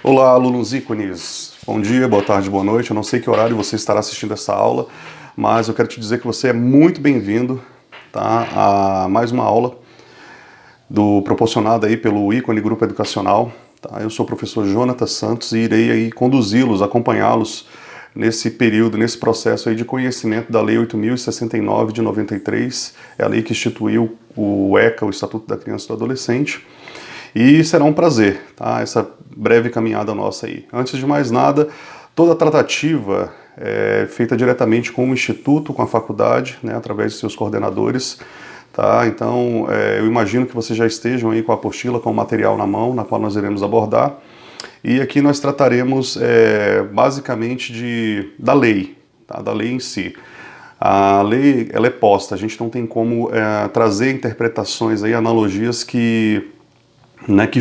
Olá, alunos ícones. Bom dia, boa tarde, boa noite. Eu não sei que horário você estará assistindo essa aula, mas eu quero te dizer que você é muito bem-vindo, tá, a mais uma aula proporcionada aí pelo Ícone Grupo Educacional. Tá? Eu sou o professor Jonatas Santos e irei aí conduzi-los, acompanhá-los nesse período, nesse processo aí de conhecimento da Lei 8.069 de 93, é a lei que instituiu o ECA, o Estatuto da Criança e do Adolescente. E será um prazer, tá? Essa breve caminhada nossa aí. Antes de mais nada, toda a tratativa é feita diretamente com o Instituto, com a faculdade, né, através de seus coordenadores, tá? Então, eu imagino que vocês já estejam aí com a apostila, com o material na mão, na qual nós iremos abordar. E aqui nós trataremos basicamente da lei, tá? Da lei em si. A lei, ela é posta, a gente não tem como trazer interpretações aí, analogias que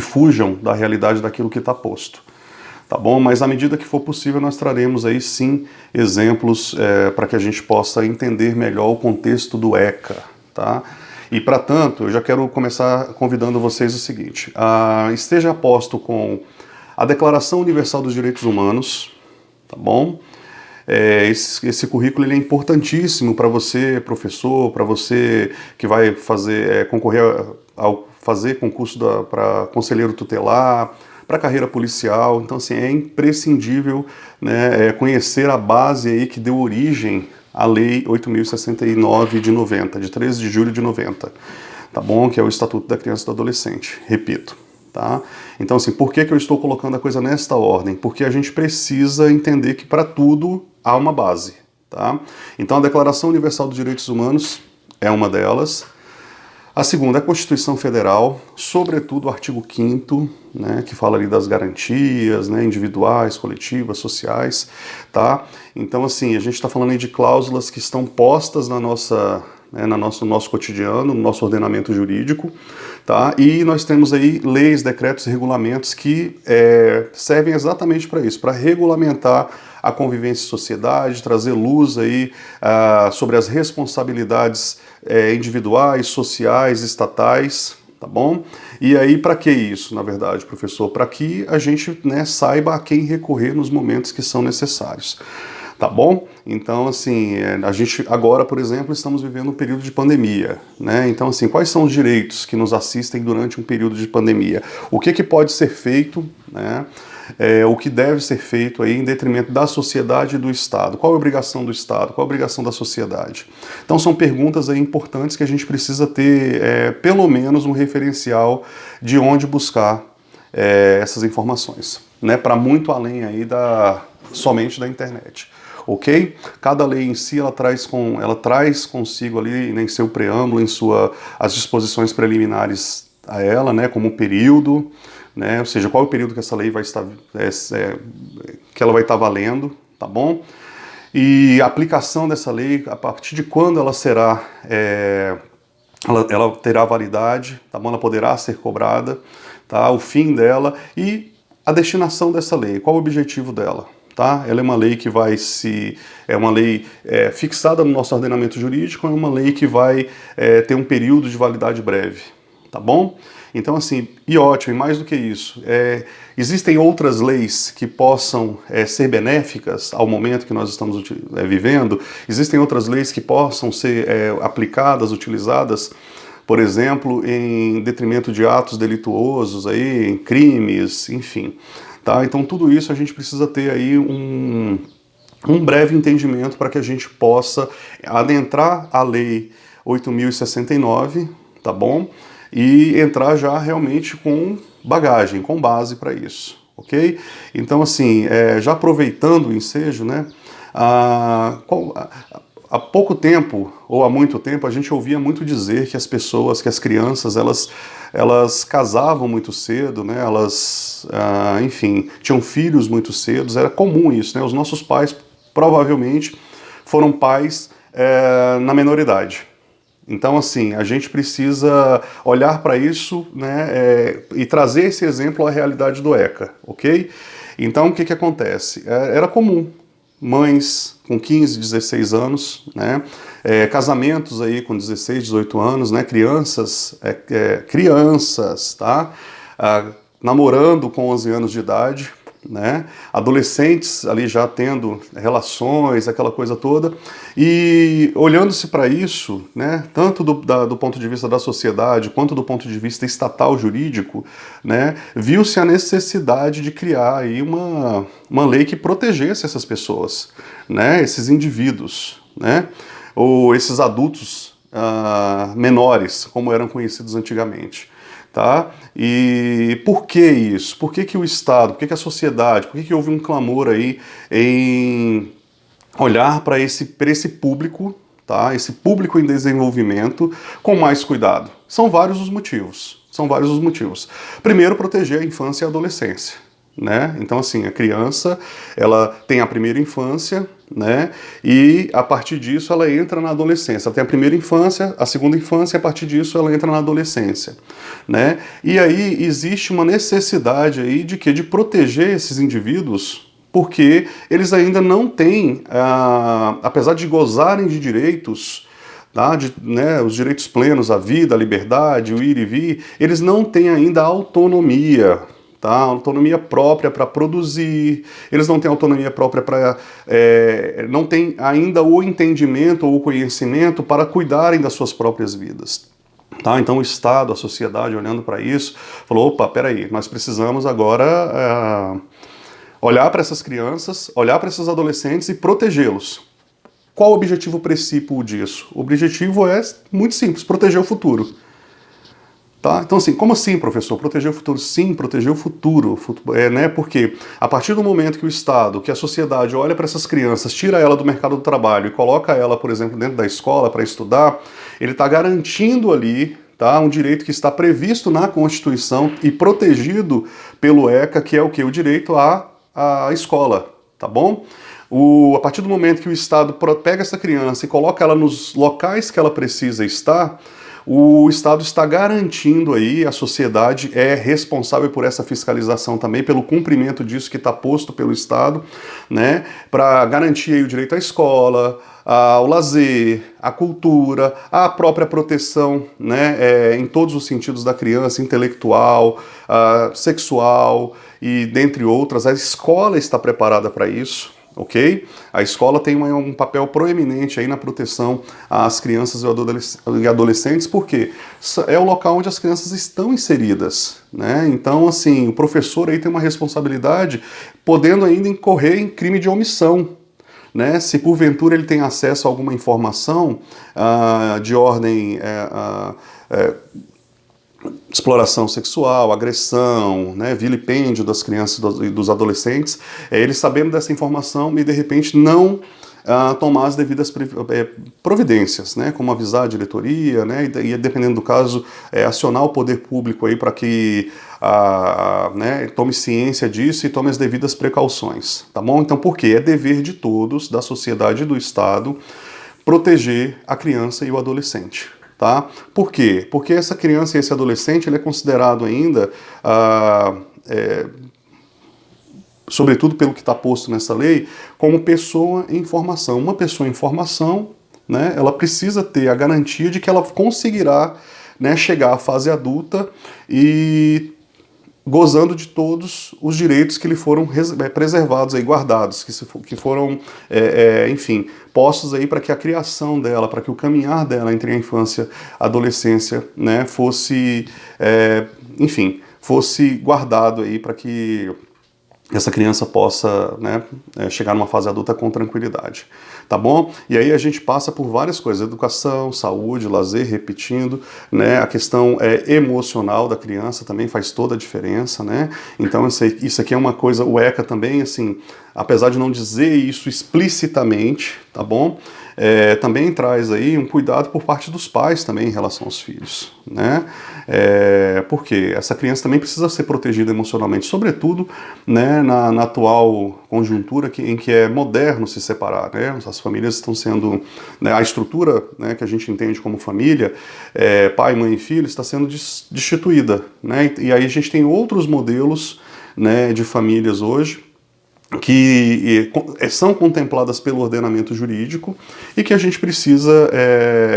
fujam da realidade daquilo que está posto, tá bom? Mas à medida que for possível nós traremos aí sim exemplos para que a gente possa entender melhor o contexto do ECA, tá? E para tanto eu já quero começar convidando vocês o seguinte, esteja a posto com a Declaração Universal dos Direitos Humanos, tá bom? Esse currículo ele é importantíssimo para você, professor, para você que vai concorrer ao fazer concurso para conselheiro tutelar, para carreira policial. Então, assim, é imprescindível, né, conhecer a base aí que deu origem à Lei 8.069 de 90, de 13 de julho de 90, tá bom? Que é o Estatuto da Criança e do Adolescente, repito. Tá? Então, assim, por que eu estou colocando a coisa nesta ordem? Porque a gente precisa entender que para tudo há uma base. Tá? Então, a Declaração Universal dos Direitos Humanos é uma delas. A segunda é a Constituição Federal, sobretudo o artigo 5º, né, que fala ali das garantias, né, individuais, coletivas, sociais. Tá? Então, assim, a gente está falando aí de cláusulas que estão postas no nosso cotidiano, no nosso ordenamento jurídico, tá? E nós temos aí leis, decretos e regulamentos que servem exatamente para isso, para regulamentar a convivência em sociedade, trazer luz aí sobre as responsabilidades individuais, sociais, estatais, tá bom? E aí para que isso, na verdade, professor? Para que a gente, né, saiba a quem recorrer nos momentos que são necessários. Tá bom? Então, assim, a gente agora, por exemplo, estamos vivendo um período de pandemia, né? Então, assim, quais são os direitos que nos assistem durante um período de pandemia? O que pode ser feito, né? O que deve ser feito aí em detrimento da sociedade e do Estado? Qual a obrigação do Estado? Qual a obrigação da sociedade? Então, são perguntas aí importantes que a gente precisa ter, pelo menos, um referencial de onde buscar essas informações, né? Para muito além aí somente da internet. Ok? Cada lei em si, ela traz consigo ali, né, em seu preâmbulo, as disposições preliminares a ela, né, como período, né, ou seja, qual é o período que essa lei vai estar, que ela vai estar valendo, tá bom? E a aplicação dessa lei, a partir de quando ela será, ela terá validade, tá bom? Ela poderá ser cobrada, tá? O fim dela e a destinação dessa lei, qual o objetivo dela? Tá? Ela é uma lei que é uma lei fixada no nosso ordenamento jurídico, é uma lei que vai ter um período de validade breve, tá bom? Então, assim, e ótimo, e mais do que isso, existem outras leis que possam ser benéficas ao momento que nós estamos vivendo, existem outras leis que possam ser aplicadas, utilizadas, por exemplo, em detrimento de atos delituosos, aí, em crimes, enfim. Tá? Então tudo isso a gente precisa ter aí um breve entendimento para que a gente possa adentrar a Lei 8.069, tá bom? E entrar já realmente com bagagem, com base para isso, ok? Então assim, já aproveitando o ensejo, né? Há pouco tempo, ou há muito tempo, a gente ouvia muito dizer que as crianças, elas casavam muito cedo, né? Elas, enfim, tinham filhos muito cedo, era comum isso, né? Os nossos pais provavelmente foram pais na menoridade. Então, assim, a gente precisa olhar para isso, né, e trazer esse exemplo à realidade do ECA, ok? Então, o que acontece? Era comum mães com 15, 16 anos, né? Casamentos aí com 16, 18 anos, né? Crianças, tá? Namorando com 11 anos de idade, né? Adolescentes ali já tendo relações, aquela coisa toda, e olhando-se para isso, né, tanto do ponto de vista da sociedade quanto do ponto de vista estatal jurídico, né, viu-se a necessidade de criar aí uma lei que protegesse essas pessoas, né, esses indivíduos, né, ou esses adultos menores, como eram conhecidos antigamente. Tá? E por que isso? Por que o Estado, por que a sociedade, por que houve um clamor aí em olhar para esse público, tá? Esse público em desenvolvimento com mais cuidado? São vários os motivos. São vários os motivos. Primeiro, proteger a infância e a adolescência. Né? Então, assim, a criança, ela tem a primeira infância, né? E a partir disso ela entra na adolescência. Ela tem a primeira infância, a segunda infância, e a partir disso ela entra na adolescência, né? E aí existe uma necessidade aí de quê? De proteger esses indivíduos, porque eles ainda não têm, apesar de gozarem de direitos, tá? Né, os direitos plenos, a vida, a liberdade, o ir e vir, eles não têm ainda autonomia. Tá? Autonomia própria para produzir, eles não têm autonomia própria para... não têm ainda o entendimento ou o conhecimento para cuidarem das suas próprias vidas. Tá? Então o Estado, a sociedade, olhando para isso, falou, opa, peraí, nós precisamos agora olhar para essas crianças, olhar para esses adolescentes e protegê-los. Qual o objetivo principal disso? O objetivo é muito simples, proteger o futuro. Tá? Então, assim, como assim, professor? Proteger o futuro? Sim, proteger o futuro. Né? Porque a partir do momento que o Estado, que a sociedade olha para essas crianças, tira ela do mercado do trabalho e coloca ela, por exemplo, dentro da escola para estudar, ele está garantindo ali, tá, um direito que está previsto na Constituição e protegido pelo ECA, que é o quê? O direito à escola, tá bom? A partir do momento que o Estado pega essa criança e coloca ela nos locais que ela precisa estar, o Estado está garantindo aí, a sociedade é responsável por essa fiscalização também, pelo cumprimento disso que está posto pelo Estado, né, para garantir aí o direito à escola, ao lazer, à cultura, à própria proteção, né, em todos os sentidos da criança, intelectual, sexual e dentre outras. A escola está preparada para isso. Ok? A escola tem um papel proeminente aí na proteção às crianças e adolescentes, porque é o local onde as crianças estão inseridas, né? Então, assim, o professor aí tem uma responsabilidade, podendo ainda incorrer em crime de omissão, né? Se porventura ele tem acesso a alguma informação de ordem exploração sexual, agressão, né, vilipêndio das crianças e dos adolescentes, eles sabendo dessa informação e de repente não tomar as devidas providências, né, como avisar a diretoria, né, e dependendo do caso, acionar o poder público aí para que né, tome ciência disso e tome as devidas precauções, tá bom? Então por quê? É dever de todos, da sociedade e do Estado, proteger a criança e o adolescente. Tá? Por quê? Porque essa criança e esse adolescente ele é considerado ainda, sobretudo pelo que está posto nessa lei, como pessoa em formação. Uma pessoa em formação, né, ela precisa ter a garantia de que ela conseguirá, né, chegar à fase adulta e gozando de todos os direitos que lhe foram preservados, aí, guardados, que foram, enfim, postos aí para que a criação dela, para que o caminhar dela entre a infância e a adolescência, né, fosse, enfim, fosse guardado aí para que essa criança possa, né, chegar numa fase adulta com tranquilidade, tá bom? E aí a gente passa por várias coisas, educação, saúde, lazer, repetindo, né, a questão emocional da criança também faz toda a diferença, né? Então isso aqui é uma coisa, o ECA também, assim, apesar de não dizer isso explicitamente, tá bom? Também traz aí um cuidado por parte dos pais também em relação aos filhos, né? Porque essa criança também precisa ser protegida emocionalmente, sobretudo, né, na atual conjuntura em que é moderno se separar, né? As famílias estão sendo, né, a estrutura, né, que a gente entende como família, pai, mãe e filho, está sendo destituída, né? E aí a gente tem outros modelos, né, de famílias hoje, que são contempladas pelo ordenamento jurídico e que a gente precisa,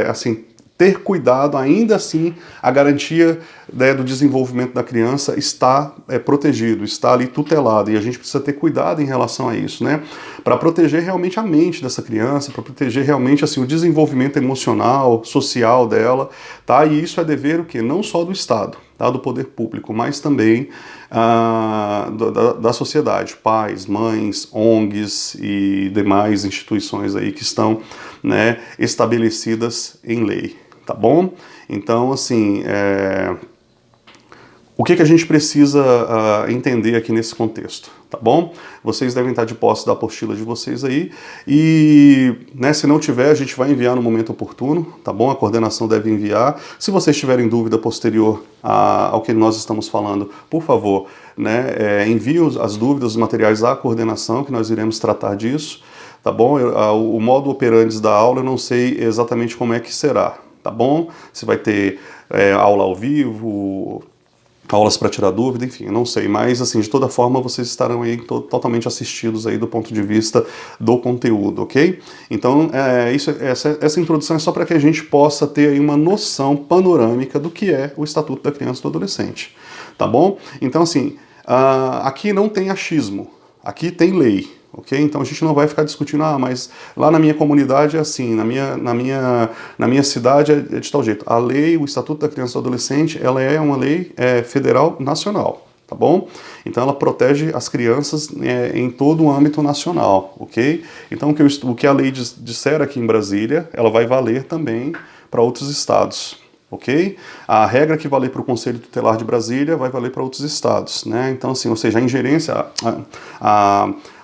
assim, ter cuidado, ainda assim, a garantia, né, do desenvolvimento da criança está protegido, está ali tutelado, e a gente precisa ter cuidado em relação a isso, né, para proteger realmente a mente dessa criança, para proteger realmente assim, o desenvolvimento emocional, social dela, tá? E isso é dever o quê? Não só do Estado, tá? Do poder público, mas também da sociedade, pais, mães, ONGs e demais instituições aí que estão, né, estabelecidas em lei. Tá bom? Então, assim, o que a gente precisa entender aqui nesse contexto, tá bom? Vocês devem estar de posse da apostila de vocês aí e, né, se não tiver, a gente vai enviar no momento oportuno, tá bom? A coordenação deve enviar. Se vocês tiverem dúvida posterior ao que nós estamos falando, por favor, né, enviem as dúvidas, os materiais à coordenação, que nós iremos tratar disso, tá bom? O modo operandi da aula eu não sei exatamente como é que será, tá bom? Se vai ter aula ao vivo, aulas para tirar dúvida, enfim, eu não sei, mas assim, de toda forma vocês estarão aí totalmente assistidos aí do ponto de vista do conteúdo, ok? Então, essa introdução é só para que a gente possa ter aí uma noção panorâmica do que é o Estatuto da Criança e do Adolescente, tá bom? Então, assim, aqui não tem achismo, aqui tem lei. Ok? Então a gente não vai ficar discutindo, mas lá na minha comunidade é assim, na minha cidade é de tal jeito. A lei, o Estatuto da Criança e do Adolescente, ela é uma lei federal nacional, tá bom? Então ela protege as crianças em todo o âmbito nacional, ok? Então o que a lei disser aqui em Brasília, ela vai valer também para outros estados. Ok? A regra que vale para o Conselho Tutelar de Brasília vai valer para outros estados, né? Então, assim, ou seja, a ingerência,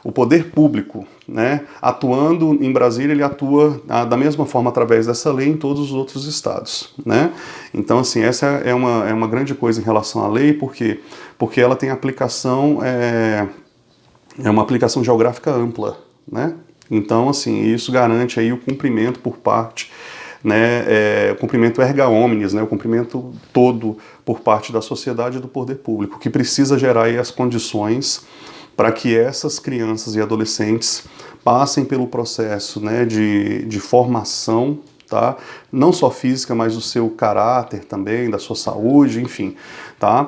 o poder público, né, atuando em Brasília, ele atua da mesma forma através dessa lei em todos os outros estados, né? Então, assim, essa é uma grande coisa em relação à lei, porque ela tem aplicação, uma aplicação geográfica ampla, né? Então, assim, isso garante aí o cumprimento por parte, né, o cumprimento erga omnes, né, o cumprimento todo por parte da sociedade e do poder público, que precisa gerar aí as condições para que essas crianças e adolescentes passem pelo processo, né, de formação, tá? Não só física, mas do seu caráter também, da sua saúde, enfim, tá?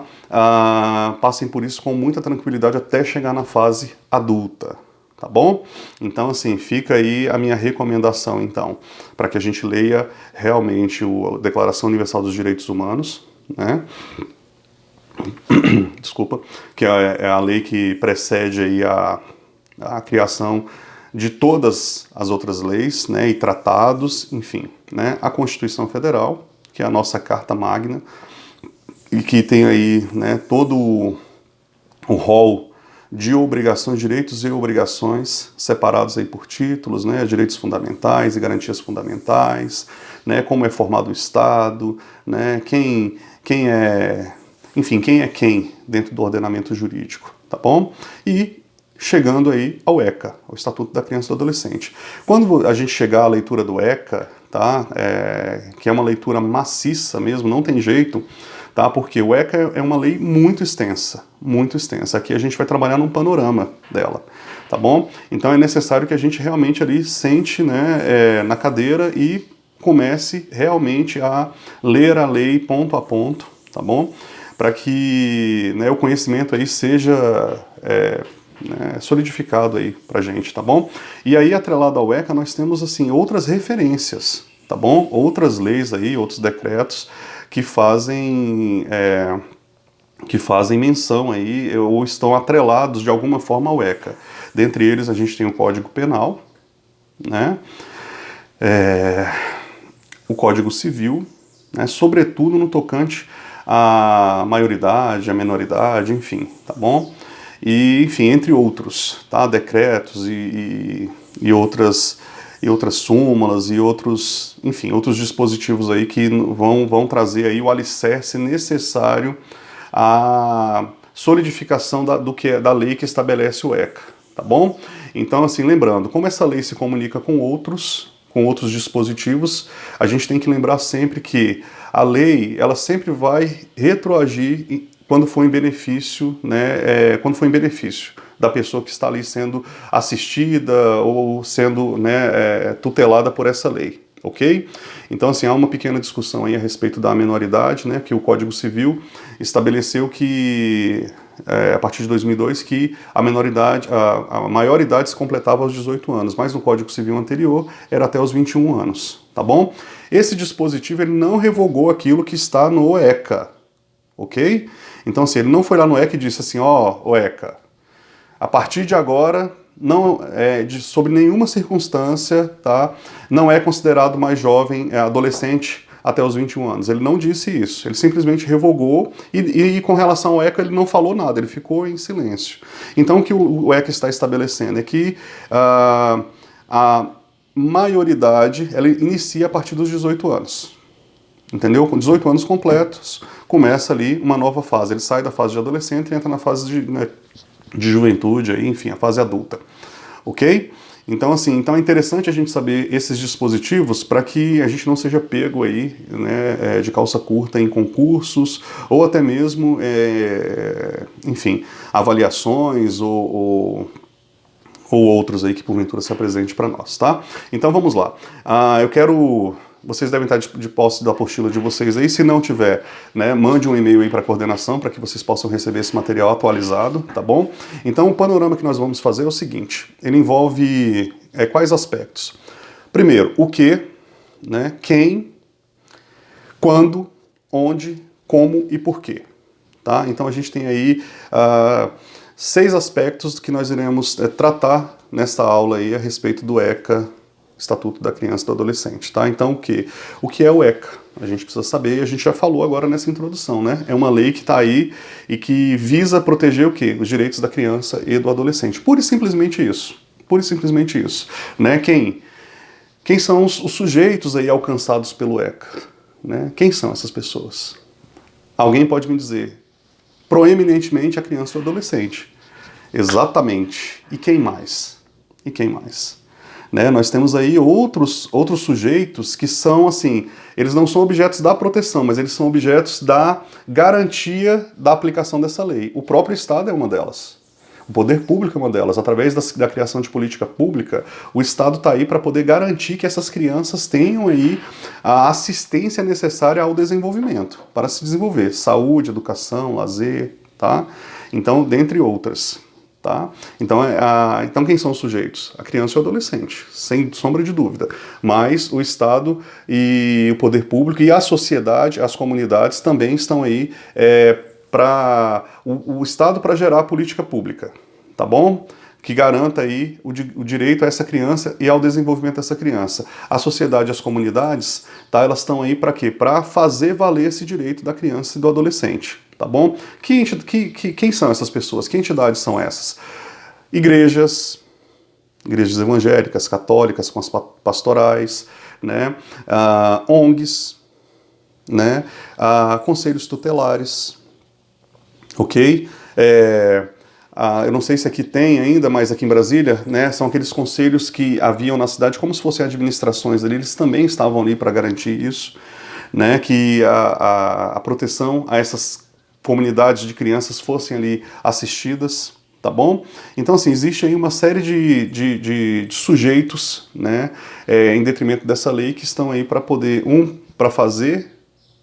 Passem por isso com muita tranquilidade até chegar na fase adulta. Tá bom? Então, assim, fica aí a minha recomendação, então, para que a gente leia realmente a Declaração Universal dos Direitos Humanos, né? Desculpa, que é a lei que precede aí a criação de todas as outras leis, né, e tratados, enfim, né? A Constituição Federal, que é a nossa Carta Magna, e que tem aí, né, todo o rol de obrigações, direitos e obrigações separados aí por títulos, né, direitos fundamentais e garantias fundamentais, né, como é formado o Estado, né, quem é, enfim, quem é quem dentro do ordenamento jurídico, tá bom? E chegando aí ao ECA, o Estatuto da Criança e do Adolescente. Quando a gente chegar à leitura do ECA, tá, que é uma leitura maciça mesmo, não tem jeito, tá? Porque o ECA é uma lei muito extensa, muito extensa. Aqui a gente vai trabalhar num panorama dela, tá bom? Então é necessário que a gente realmente ali sente, né, na cadeira e comece realmente a ler a lei ponto a ponto, tá bom? Para que, né, o conhecimento aí seja né, solidificado aí pra gente, tá bom? E aí, atrelado ao ECA, nós temos, assim, outras referências, tá bom? Outras leis aí, outros decretos que fazem menção aí ou estão atrelados de alguma forma ao ECA. Dentre eles a gente tem o Código Penal, né? O Código Civil, né? Sobretudo no tocante à maioridade, à menoridade, enfim, tá bom? E, enfim, entre outros, tá? Decretos e outras súmulas e outros, enfim, outros dispositivos aí que vão trazer aí o alicerce necessário à solidificação da lei que estabelece o ECA, tá bom? Então, assim, lembrando, como essa lei se comunica com outros dispositivos, a gente tem que lembrar sempre que a lei, ela sempre vai retroagir quando for em benefício, né, quando for em benefício da pessoa que está ali sendo assistida ou sendo, né, tutelada por essa lei, ok? Então, assim, há uma pequena discussão aí a respeito da menoridade, né, que o Código Civil estabeleceu que, a partir de 2002, que a menoridade, a maioridade se completava aos 18 anos, mas no Código Civil anterior era até os 21 anos, tá bom? Esse dispositivo, ele não revogou aquilo que está no ECA, ok? Então, assim, ele não foi lá no ECA e disse assim, ó, ECA, a partir de agora, não sob nenhuma circunstância, tá, não é considerado mais jovem, adolescente até os 21 anos. Ele não disse isso, ele simplesmente revogou e com relação ao ECA ele não falou nada, ele ficou em silêncio. Então o que o ECA está estabelecendo é que a maioridade ela inicia a partir dos 18 anos. Entendeu? Com 18 anos completos, começa ali uma nova fase. Ele sai da fase de adolescente e entra na fase de juventude, aí, enfim, a fase adulta. Ok? Então, assim, então é interessante a gente saber esses dispositivos para que a gente não seja pego aí, né, de calça curta em concursos ou até mesmo, enfim, avaliações ou outros aí que porventura se apresente para nós, tá? Então vamos lá. Eu quero... Vocês devem estar de posse da apostila de vocês aí. Se não tiver, né, mande um e-mail aí para a coordenação para que vocês possam receber esse material atualizado, tá bom? Então o panorama que nós vamos fazer é o seguinte. Ele envolve quais aspectos? Primeiro, o que, né, quem, quando, onde, como e por quê. Tá? Então a gente tem aí 6 aspectos que nós iremos tratar nesta aula aí a respeito do ECA, Estatuto da Criança e do Adolescente, tá? Então o que é o ECA? A gente precisa saber, a gente já falou agora nessa introdução, né? É uma lei que está aí e que visa proteger o quê? Os direitos da criança e do adolescente. Pura e simplesmente isso. Pura e simplesmente isso. Né? Quem são os sujeitos aí alcançados pelo ECA? Né? Quem são essas pessoas? Alguém pode me dizer, proeminentemente a criança e o adolescente. Exatamente. E quem mais? E quem mais? Né, nós temos aí outros sujeitos que são, assim, eles não são objetos da proteção, mas eles são objetos da garantia da aplicação dessa lei. O próprio Estado é uma delas. O poder público é uma delas. Através da criação de política pública, o Estado está aí para poder garantir que essas crianças tenham aí a assistência necessária ao desenvolvimento, para se desenvolver. Saúde, educação, lazer, tá? Então, dentre outras. Tá? Então quem são os sujeitos? A criança e o adolescente, sem sombra de dúvida. Mas o Estado e o poder público e a sociedade, as comunidades também estão aí para o Estado para gerar a política pública, tá bom? Que garanta aí o direito a essa criança e ao desenvolvimento dessa criança. A sociedade e as comunidades, tá, elas estão aí para quê? Para fazer valer esse direito da criança e do adolescente. Tá bom? Quem são essas pessoas? Que entidades são essas? Igrejas evangélicas, católicas, com as pastorais, né? ONGs, né? Conselhos tutelares, ok? Eu não sei se aqui tem ainda, mas aqui em Brasília, né, são aqueles conselhos que haviam na cidade, como se fossem administrações ali, eles também estavam ali para garantir isso, né, que a proteção a essas comunidades de crianças fossem ali assistidas, tá bom? Então, assim, existe aí uma série de sujeitos, né, em detrimento dessa lei, que estão aí para poder, para fazer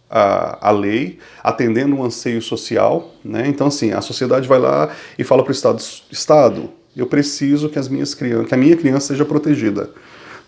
a lei, atendendo um anseio social, né? Então, assim, a sociedade vai lá e fala para o Estado, eu preciso que a minha criança seja protegida,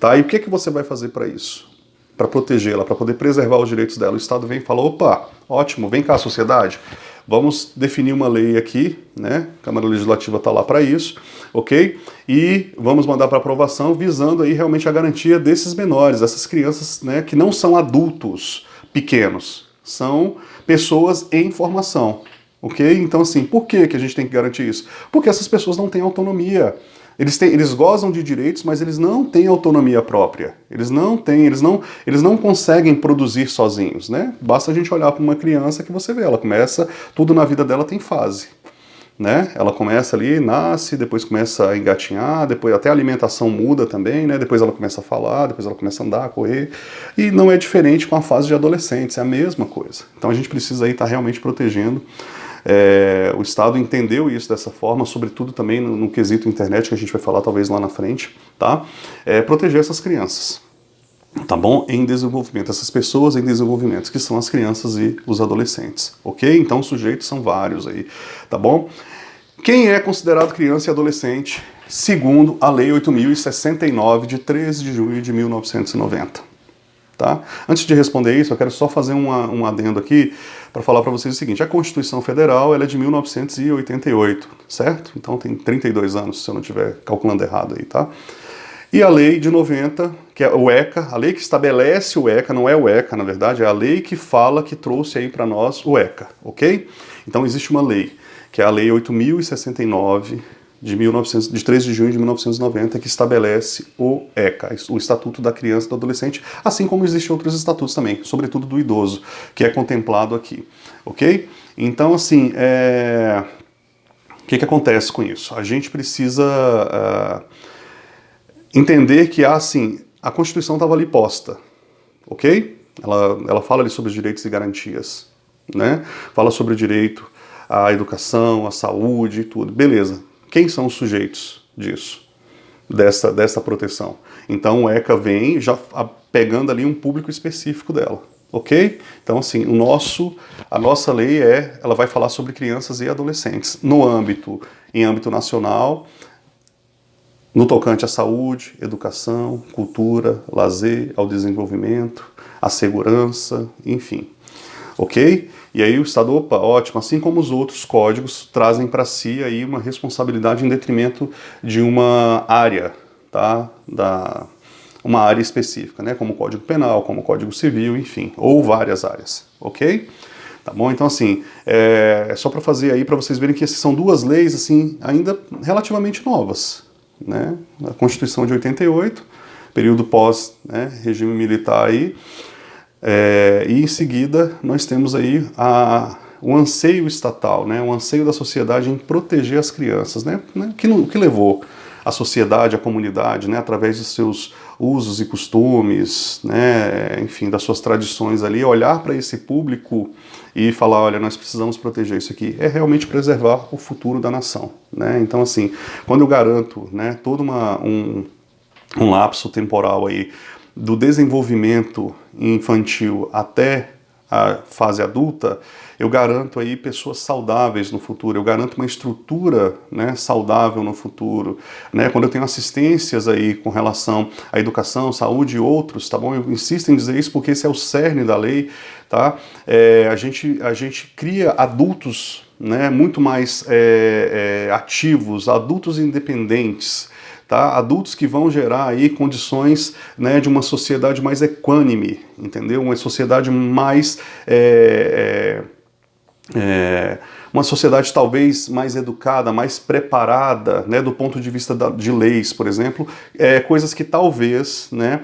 tá? E o que você vai fazer para isso? Para protegê-la, para poder preservar os direitos dela. O Estado vem e fala, opa, ótimo, vem cá, sociedade, vamos definir uma lei aqui, né? A Câmara Legislativa está lá para isso, ok? E vamos mandar para aprovação, visando aí realmente a garantia desses menores, essas crianças, né, que não são adultos pequenos, são pessoas em formação, ok? Então, assim, por que a gente tem que garantir isso? Porque essas pessoas não têm autonomia. Eles gozam de direitos, mas eles não têm autonomia própria. Eles não conseguem produzir sozinhos, né? Basta a gente olhar para uma criança que você vê, ela começa, tudo na vida dela tem fase, né? Ela começa ali, nasce, depois começa a engatinhar, depois até a alimentação muda também, né? Depois ela começa a falar, depois ela começa a andar, a correr. E não é diferente com a fase de adolescentes, é a mesma coisa. Então a gente precisa aí estar realmente protegendo. O Estado entendeu isso dessa forma, sobretudo também no quesito internet, que a gente vai falar talvez lá na frente, tá? Proteger essas crianças, tá bom? Em desenvolvimento, essas pessoas em desenvolvimento, que são as crianças e os adolescentes, ok? Então os sujeitos são vários aí, tá bom? Quem é considerado criança e adolescente, segundo a Lei 8.069, de 13 de junho de 1990? Tá? Antes de responder isso, eu quero só fazer um adendo aqui para falar para vocês o seguinte: a Constituição Federal ela é de 1988, certo? Então tem 32 anos, se eu não estiver calculando errado aí, tá? E a lei de 90, que é o ECA, a lei que estabelece o ECA, não é o ECA, na verdade, é a lei que fala, que trouxe aí para nós o ECA, ok? Então existe uma lei, que é a Lei 8.069, de 13 de junho de 1990, que estabelece o ECA, o Estatuto da Criança e do Adolescente, assim como existem outros estatutos também, sobretudo do idoso, que é contemplado aqui, ok? Então, assim, o que acontece com isso? A gente precisa entender que, assim, a Constituição estava ali posta, ok? Ela fala ali sobre os direitos e garantias, né? Fala sobre o direito à educação, à saúde e tudo. Beleza. Quem são os sujeitos disso? Dessa proteção? Então o ECA vem já pegando ali um público específico dela, ok? Então, assim, a nossa lei ela vai falar sobre crianças e adolescentes em âmbito nacional, no tocante à saúde, educação, cultura, lazer, ao desenvolvimento, à segurança, enfim. Ok? E aí o Estado, opa, ótimo, assim como os outros códigos trazem para si aí uma responsabilidade em detrimento de uma área, tá? Uma área específica, né? Como o Código Penal, como o Código Civil, enfim, ou várias áreas, ok? Tá bom? Então, assim, é só para fazer aí, para vocês verem que essas são duas leis, assim, ainda relativamente novas, né? A Constituição de 88, período pós, né, regime militar aí, e em seguida nós temos aí o anseio estatal, né, o anseio da sociedade em proteger as crianças, né, que levou a sociedade, a comunidade, né, através dos seus usos e costumes, né, enfim, das suas tradições ali, olhar para esse público e falar, olha, nós precisamos proteger isso aqui, é realmente preservar o futuro da nação, né? Então, assim, quando eu garanto, né, todo um lapso temporal aí do desenvolvimento infantil até a fase adulta, eu garanto aí pessoas saudáveis no futuro, eu garanto uma estrutura, né, saudável no futuro, né, quando eu tenho assistências aí com relação à educação, saúde e outros, tá bom? Eu insisto em dizer isso porque esse é o cerne da lei, tá? A gente cria adultos, né, muito mais ativos, adultos independentes, tá? Adultos que vão gerar aí condições, né, de uma sociedade mais equânime, entendeu? Uma sociedade mais uma sociedade talvez mais educada, mais preparada, né, do ponto de vista de leis, por exemplo, coisas que talvez, né,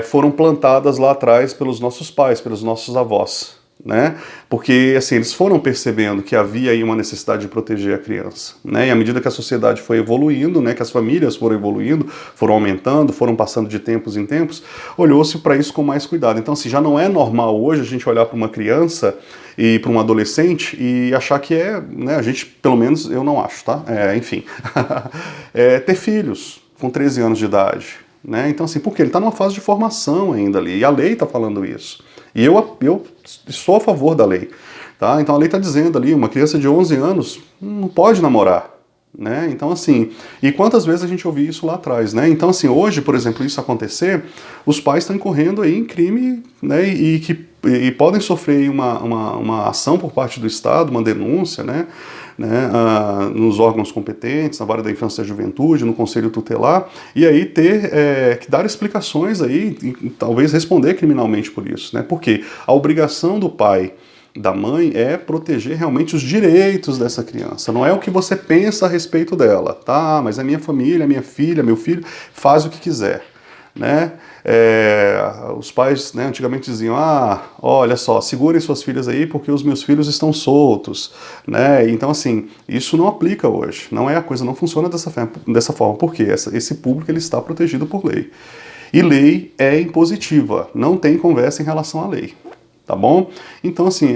foram plantadas lá atrás pelos nossos pais, pelos nossos avós, né? Porque assim, eles foram percebendo que havia aí uma necessidade de proteger a criança, né? E à medida que a sociedade foi evoluindo, né, que as famílias foram evoluindo, foram aumentando, foram passando de tempos em tempos, olhou-se para isso com mais cuidado. Então, assim, já não é normal hoje a gente olhar para uma criança e para um adolescente e achar que né, a gente, pelo menos eu não acho, tá? Enfim, ter filhos com 13 anos de idade, né? Então, assim, porque ele está numa fase de formação ainda ali, e a lei está falando isso. E eu sou a favor da lei, tá? Então a lei está dizendo ali, uma criança de 11 anos não pode namorar, né? Então assim, e quantas vezes a gente ouviu isso lá atrás, né? Então assim, hoje, por exemplo, isso acontecer, os pais estão incorrendo aí em crime, né? E podem sofrer uma ação por parte do Estado, uma denúncia, né? Nos órgãos competentes, na vara da infância e juventude, no conselho tutelar, e aí ter que dar explicações aí, e talvez responder criminalmente por isso, né? Porque a obrigação do pai, da mãe, é proteger realmente os direitos dessa criança, não é o que você pensa a respeito dela, tá? Mas a minha família, a minha filha, meu filho, faz o que quiser, né? Os pais, né, antigamente diziam, olha só, segurem suas filhas aí porque os meus filhos estão soltos, né? Então assim, isso não aplica hoje, a coisa não funciona dessa forma, porque esse público ele está protegido por lei. E lei é impositiva, não tem conversa em relação à lei, tá bom? Então assim,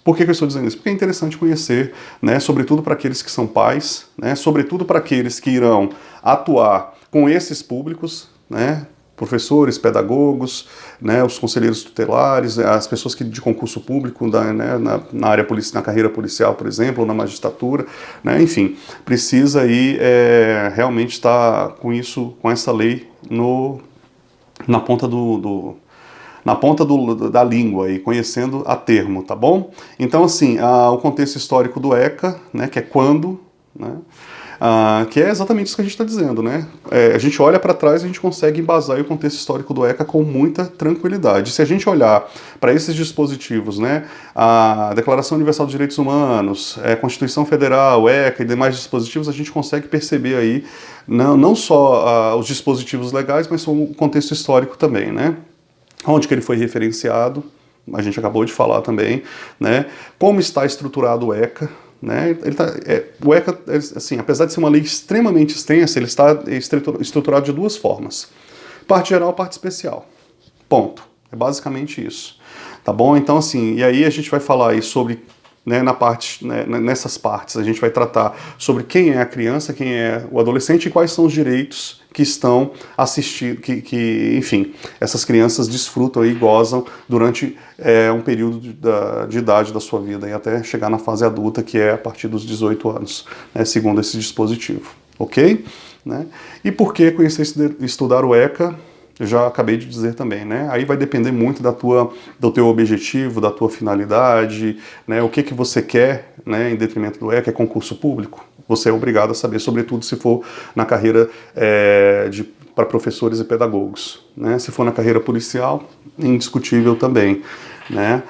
por que eu estou dizendo isso? Porque é interessante conhecer, né, sobretudo para aqueles que são pais, né, sobretudo para aqueles que irão atuar com esses públicos, né, professores, pedagogos, né, os conselheiros tutelares, as pessoas que de concurso público né, na área na carreira policial, por exemplo, ou na magistratura, né, enfim, precisa aí realmente estar com isso, com essa lei na ponta da língua e conhecendo a termo, tá bom? Então, assim, o contexto histórico do ECA, né, que é quando, né, que é exatamente isso que a gente está dizendo, né? A gente olha para trás e a gente consegue embasar o contexto histórico do ECA com muita tranquilidade. Se a gente olhar para esses dispositivos, né, a Declaração Universal dos Direitos Humanos, a Constituição Federal, ECA e demais dispositivos, a gente consegue perceber aí não só os dispositivos legais, mas o contexto histórico também, né? Onde que ele foi referenciado, a gente acabou de falar também, né? Como está estruturado o ECA, né? O ECA, assim, apesar de ser uma lei extremamente extensa, ele está estruturado de duas formas: parte geral, parte especial. Ponto. É basicamente isso. Tá bom? Então, assim, e aí a gente vai falar aí sobre, né, nessas partes, a gente vai tratar sobre quem é a criança, quem é o adolescente e quais são os direitos que estão assistindo, enfim, essas crianças desfrutam e gozam durante um período de idade da sua vida e até chegar na fase adulta, que é a partir dos 18 anos, né, segundo esse dispositivo, ok? Né? E por que conhecer e estudar o ECA? Eu já acabei de dizer também, né? Aí vai depender muito do teu objetivo, da tua finalidade, né? O que você quer, né? Em detrimento do ECA, é concurso público. Você é obrigado a saber, sobretudo se for na carreira para professores e pedagogos, né? Se for na carreira policial, indiscutível também, né?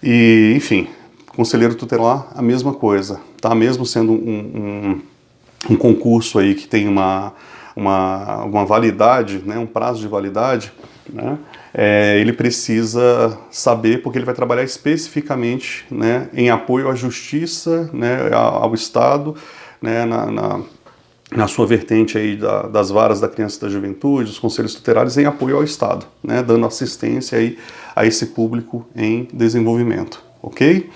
E, enfim, conselheiro tutelar, a mesma coisa, tá? Mesmo sendo um concurso aí que tem uma validade, né, um prazo de validade, né, ele precisa saber, porque ele vai trabalhar especificamente, né, em apoio à justiça, né, ao Estado, né, na sua vertente aí das varas da criança e da juventude, os conselhos tutelares, em apoio ao Estado, né, dando assistência aí a esse público em desenvolvimento, ok?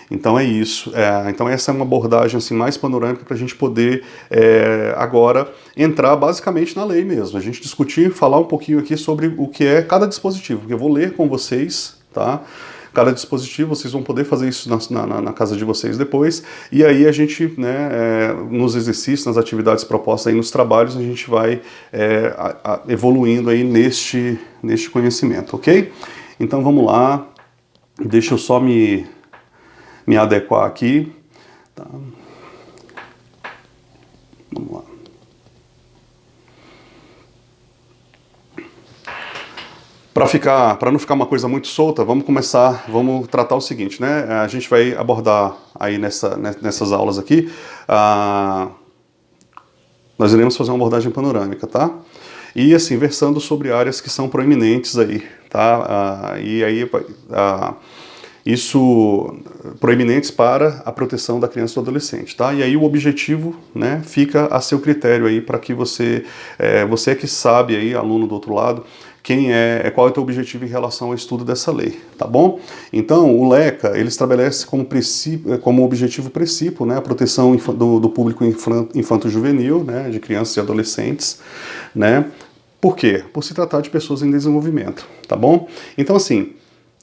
Então é isso. Então essa é uma abordagem assim, mais panorâmica para a gente poder agora entrar basicamente na lei mesmo. A gente discutir, falar um pouquinho aqui sobre o que é cada dispositivo, porque eu vou ler com vocês, tá? Cada dispositivo, vocês vão poder fazer isso na casa de vocês depois, e aí a gente, né, nos exercícios, nas atividades propostas aí nos trabalhos, a gente vai evoluindo aí neste conhecimento, ok? Então vamos lá, deixa eu só me adequar aqui, tá? Vamos lá. Para não ficar uma coisa muito solta, vamos tratar o seguinte, né? A gente vai abordar aí nessas aulas aqui, nós iremos fazer uma abordagem panorâmica, tá? E assim, versando sobre áreas que são proeminentes aí, tá? E aí, isso proeminentes para a proteção da criança e do adolescente, tá? E aí o objetivo, né, fica a seu critério aí para que você é que sabe aí, aluno do outro lado, qual é o teu objetivo em relação ao estudo dessa lei, tá bom? Então, o LECA, ele estabelece como objetivo princípio, né, a proteção do público infanto-juvenil, né, de crianças e adolescentes, né? Por quê? Por se tratar de pessoas em desenvolvimento, tá bom? Então, assim,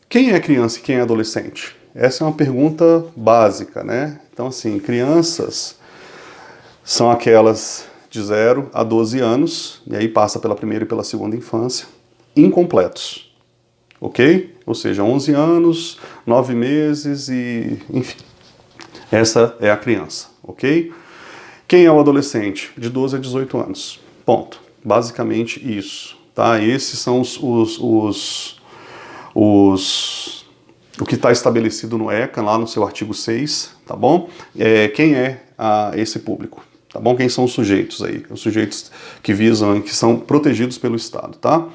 quem é criança e quem é adolescente? Essa é uma pergunta básica, né? Então, assim, crianças são aquelas de 0 a 12 anos, e aí passa pela primeira e pela segunda infância, incompletos, ok? Ou seja, 11 anos, 9 meses e, enfim, essa é a criança, ok? Quem é o adolescente? De 12 a 18 anos, ponto. Basicamente isso, tá? Esses são o que está estabelecido no ECA, lá no seu artigo 6, tá bom? Quem é esse público, tá bom? Quem são os sujeitos aí? Os sujeitos que são protegidos pelo Estado, tá?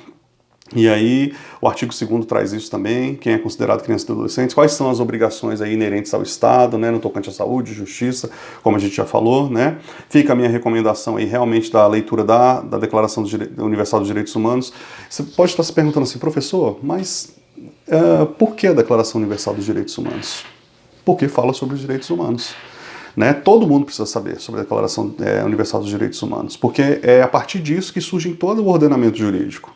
E aí, o artigo 2º traz isso também, quem é considerado criança e adolescente, quais são as obrigações aí inerentes ao Estado, né, no tocante à saúde, justiça, como a gente já falou, né. Fica a minha recomendação aí realmente da leitura da Declaração Universal dos Direitos Humanos. Você pode estar se perguntando assim, professor, mas por que a Declaração Universal dos Direitos Humanos? Porque fala sobre os direitos humanos. Né? Todo mundo precisa saber sobre a Declaração Universal dos Direitos Humanos, porque é a partir disso que surge todo o ordenamento jurídico.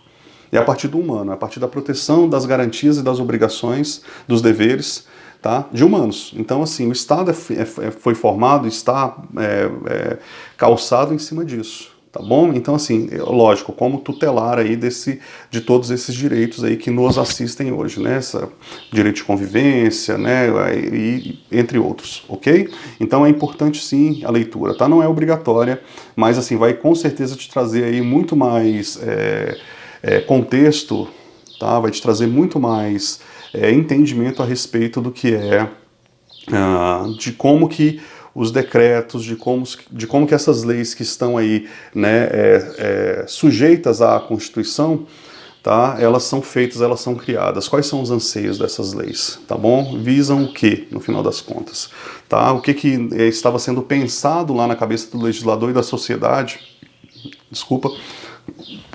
é a partir do humano, é a partir da proteção das garantias e das obrigações, dos deveres, tá, de humanos. Então, assim, o Estado foi formado, está calçado em cima disso, tá bom? Então, assim, lógico, como tutelar aí de todos esses direitos aí que nos assistem hoje, né? Direito de convivência, né? E entre outros, ok? Então é importante sim a leitura, tá? Não é obrigatória, mas assim, vai com certeza te trazer aí muito mais contexto, tá? Vai te trazer muito mais entendimento a respeito do que de como que os decretos, de como que essas leis que estão aí, né, sujeitas à Constituição, tá, elas são feitas, elas são criadas. Quais são os anseios dessas leis, tá bom? Visam o que, no final das contas? Tá? O que estava sendo pensado lá na cabeça do legislador e da sociedade, desculpa,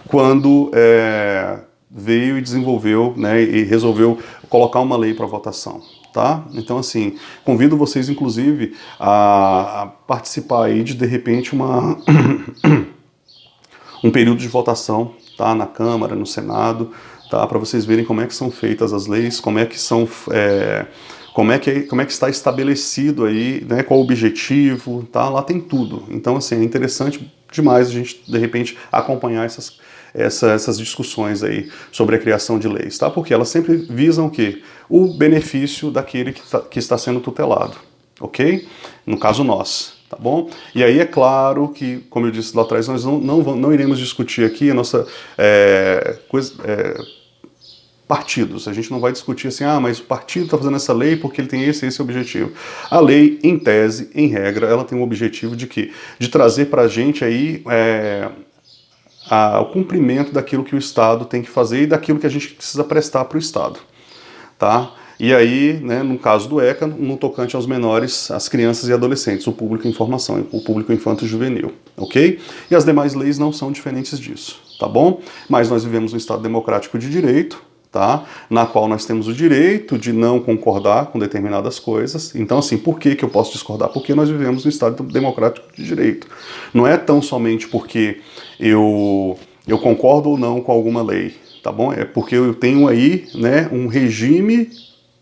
quando veio e desenvolveu, né, e resolveu colocar uma lei para votação, tá? Então, assim, convido vocês, inclusive, a participar aí de repente, um período de votação, tá? Na Câmara, no Senado, tá? Para vocês verem como é que são feitas as leis, como é que está estabelecido aí, né, qual o objetivo, tá? Lá tem tudo. Então, assim, é interessante demais a gente, de repente, acompanhar essas discussões aí sobre a criação de leis, tá? Porque elas sempre visam o quê? O benefício daquele que está sendo tutelado, ok? No caso, nós, tá bom? E aí é claro que, como eu disse lá atrás, nós não iremos discutir aqui a nossa partidos. A gente não vai discutir assim, mas o partido está fazendo essa lei porque ele tem esse objetivo. A lei, em tese, em regra, ela tem o objetivo de quê? De trazer para a gente aí o cumprimento daquilo que o Estado tem que fazer e daquilo que a gente precisa prestar para o Estado, tá? E aí, né, no caso do ECA, no tocante aos menores, às crianças e adolescentes, o público em formação, o público infanto-juvenil, ok? E as demais leis não são diferentes disso, tá bom? Mas nós vivemos um Estado democrático de direito, tá? Na qual nós temos o direito de não concordar com determinadas coisas. Então, assim, por que eu posso discordar? Porque nós vivemos um Estado democrático de direito. Não é tão somente porque eu concordo ou não com alguma lei, tá bom? É porque eu tenho aí, né, um regime,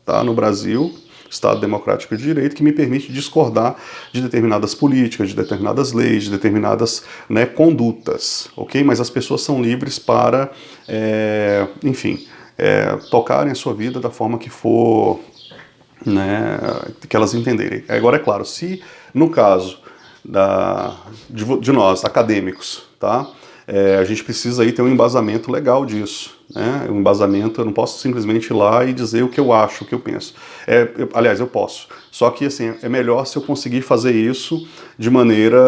tá, no Brasil, Estado Democrático de Direito, que me permite discordar de determinadas políticas, de determinadas leis, de determinadas, né, condutas, ok? Mas as pessoas são livres para, enfim, tocarem a sua vida da forma que for, né, que elas entenderem. Agora, é claro, se no caso de nós, acadêmicos, tá? A gente precisa aí ter um embasamento legal disso, né? Um embasamento, eu não posso simplesmente ir lá e dizer o que eu acho, o que eu penso. Aliás, eu posso. Só que, assim, é melhor se eu conseguir fazer isso de maneira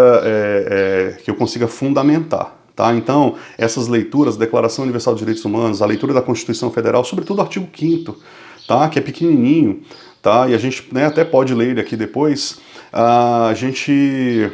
que eu consiga fundamentar. Tá? Então, essas leituras, Declaração Universal de Direitos Humanos, a leitura da Constituição Federal, sobretudo o artigo 5º, tá? Que é pequenininho, tá? E a gente, né, até pode ler ele aqui depois, a gente